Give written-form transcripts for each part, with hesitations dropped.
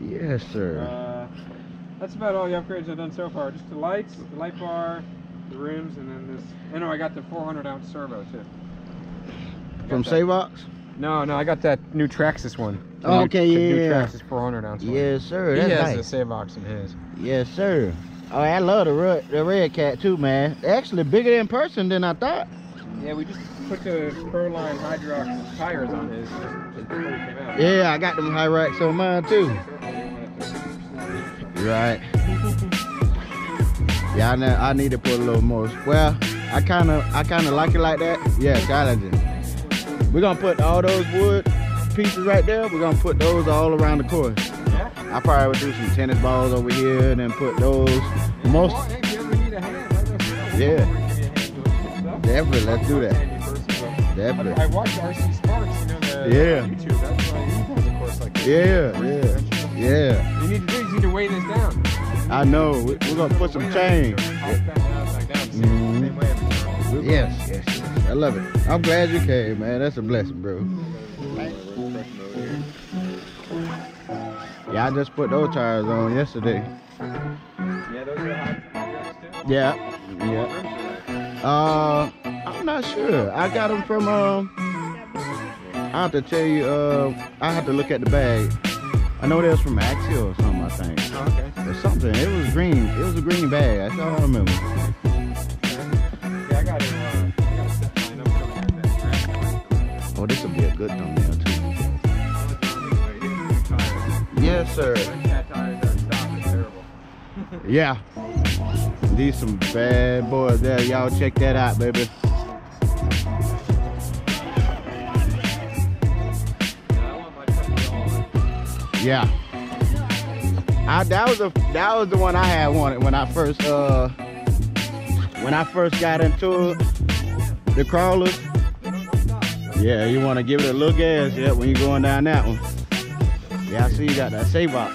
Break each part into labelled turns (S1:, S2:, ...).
S1: Yes, sir.
S2: That's about all the upgrades I've done so far. Just the lights, the light bar, the rims, and then this. I know I got the 400-ounce servo too.
S1: From Savox?
S2: No, I got that new Traxxas one.
S1: Oh, okay,
S2: the
S1: yeah.
S2: new Traxxas 400-ounce one.
S1: Yes, sir.
S2: He
S1: That's
S2: has
S1: nice.
S2: the Savox in his.
S1: Yes, sir. Oh, I love the Redcat too, man. They're actually bigger in person than I thought.
S2: Yeah, we just put the Proline Hydrox tires on his just before he came out.
S1: Yeah, I got them high racks on mine too. Right. Yeah, I need to put a little more. Well, I kind of like it like that. Yeah, challenging. We're gonna put all those wood pieces right there. We're gonna put those all around the course.
S2: Yeah.
S1: I probably would do some tennis balls over here and then put those. Most. Yeah. Definitely, let's do that. Definitely.
S2: I watched RC Sparks, you know, the YouTube. That's why he does a course like this.
S1: Yeah.
S2: You need to do is you need to weigh this down.
S1: I know. We're gonna put some change. Yes. I love it. I'm glad you came, man. That's a blessing, bro. Yeah, I just put those tires on yesterday.
S2: Yeah, those are hot too?
S1: Yeah. I'm not sure. I got them from I have to tell you, I have to look at the bag. I know they was from Axial or something, I think.
S2: Oh, okay.
S1: Or something. It was green. It was a green bag. That's all I remember.
S2: Yeah, I got it.
S1: Oh, this will be a good thumbnail too. Yes, sir.
S2: Redcat tires that stop is terrible.
S1: Yeah. These some bad boys there. Y'all check that out, baby. Yeah. That was the one I had wanted when I first got into it. The crawlers. Yeah, you want to give it a little gas, yeah, when you're going down that one. Yeah, I see you got that Savox.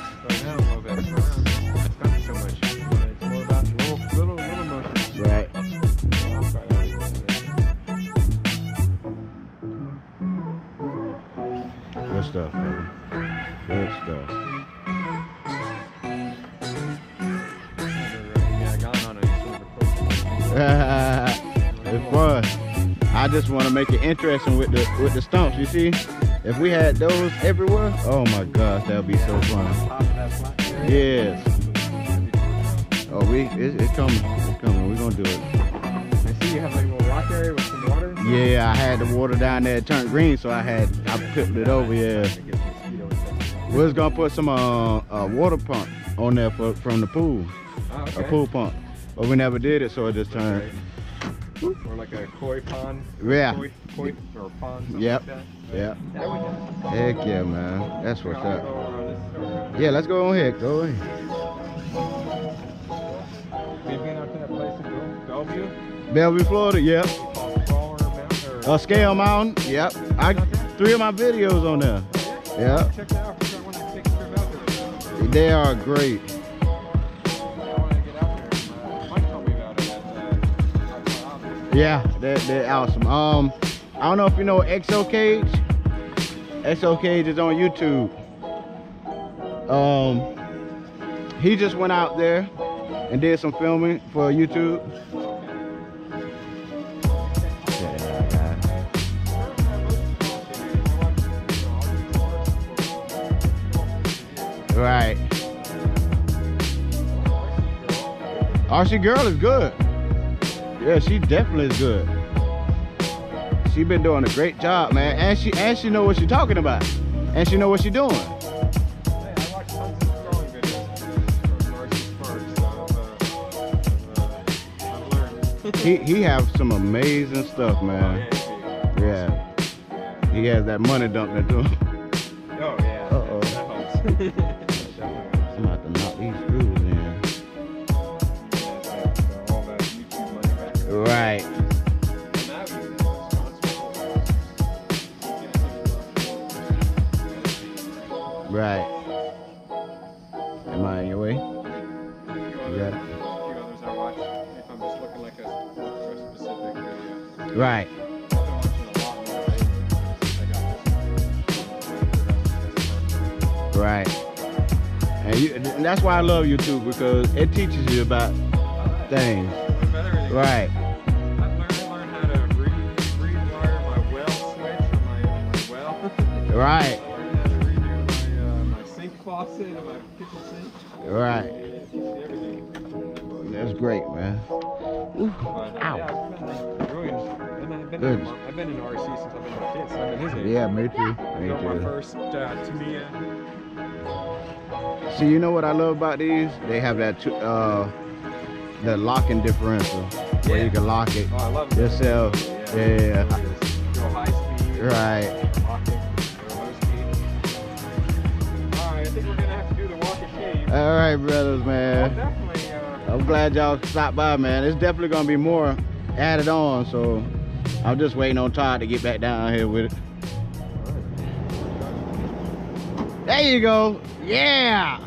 S1: Right. Good stuff, baby. Good stuff. It's fun. I just want to make it interesting with the stumps. You see, if we had those everywhere, oh my gosh, that would be so fun. Yes. Oh, it's coming. It's coming. We're gonna do it.
S2: I see you have like a little rock area with some water.
S1: Yeah, I had the water down there. It turned green, so I picked it over. Yeah. We was gonna put some water pump on there from the pool.
S2: Oh, okay.
S1: A pool pump, but we never did it, so it just turned.
S2: Or like a koi pond.
S1: Yeah.
S2: Koi or pond.
S1: Yep.
S2: Like that.
S1: Yeah.
S2: Yeah, we did.
S1: Heck yeah, man. That's what's up. Yeah, let's go on here. Go ahead.
S2: We've been out to that place in Bellevue.
S1: Bellevue, Florida. Yep. Scale Mountain. Yep. 3 of my videos on there. Yep.
S2: Check that out. I want to take a trip out there.
S1: They are great. Yeah, they're awesome. I don't know if you know XO Cage. XO Cage is on YouTube. He just went out there and did some filming for YouTube. Right. RC Girl is good. Yeah, she definitely is good. She been doing a great job, man, and she know what she's talking about, and she know what she's doing.
S2: Hey, I watch tons of throwing videos from RC Sparks, I've learned.
S1: He have some amazing stuff, man. Yeah. He has that money dumped into him.
S2: Oh yeah.
S1: Uh-oh.
S2: That helps.
S1: I'm about to knock these screws in.
S2: All that YouTube money back.
S1: Right. Right. Am I in your way? You got it?
S2: If I'm just looking like a specific video.
S1: Right. Right. And that's why I love YouTube, because it teaches you about things. Right.
S2: I learned how to rewire my well switch on my well.
S1: Right.
S2: I learned how to redo my sink faucet and my kitchen sink.
S1: Right.
S2: It teaches you everything.
S1: That's great, man. Ooh.
S2: But,
S1: Ow.
S2: yeah, I've been
S1: Good.
S2: I've been in RC since I've been a kid, so I've been his age.
S1: Yeah, me too.
S2: I
S1: Me
S2: built my
S1: too.
S2: first Tamiya.
S1: See, you know what I love about these? They have that the locking differential where
S2: Yeah.
S1: you can lock it
S2: Oh, I love it.
S1: yourself. Yeah.
S2: Go high speed.
S1: Right.
S2: Lock it. Go low speed. Alright, I think we're gonna have to do the walk of shame.
S1: All right, brothers,
S2: I'll
S1: man.
S2: definitely
S1: I'm glad y'all stopped by, man. It's definitely gonna be more added on, so I'm just waiting on Todd to get back down here with it. There you go. Yeah.